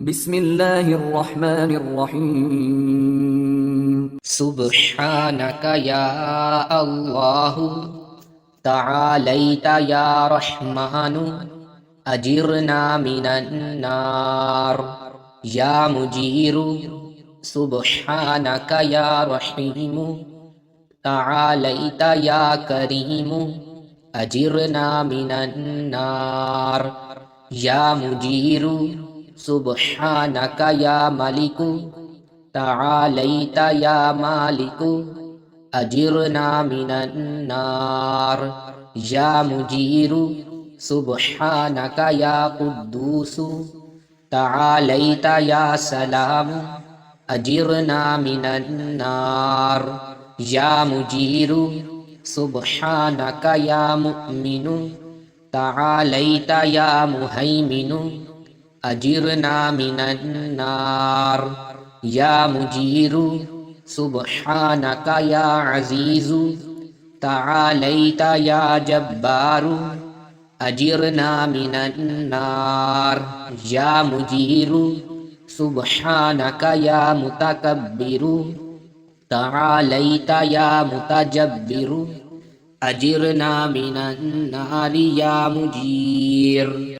बिस्मिल्लाहिर रहमानिर रहीम। सुब्हानक या अल्लाहु तआलैता या रहमानु अजिरना मिनन नार या मुजीरु सुब्हानक या रहीमु तआलैता या करीमु अजिरना मिनन नार या मुजीरु सुब्हानक या मलिकु तआलैता या मालिकु अजिरना मिनन नार या मुजीरु सुब्हानक या कुद्दूसु तआलैता या सलामु अजिरना मिनन नार या मुजीरु सुब्हानक या मुमिनु तआलैता या मुहैमिनु अजिरना मिनन नार या मुजीरु सुब्हानक या अजीजु तआलैता या जब्बारु अजिरना मिनन नार या मुजीरु सुब्हानक या मुतकब्बिरु तआलैता या मुतजब्बिरु अजिरना मिनन नार या मुजीर।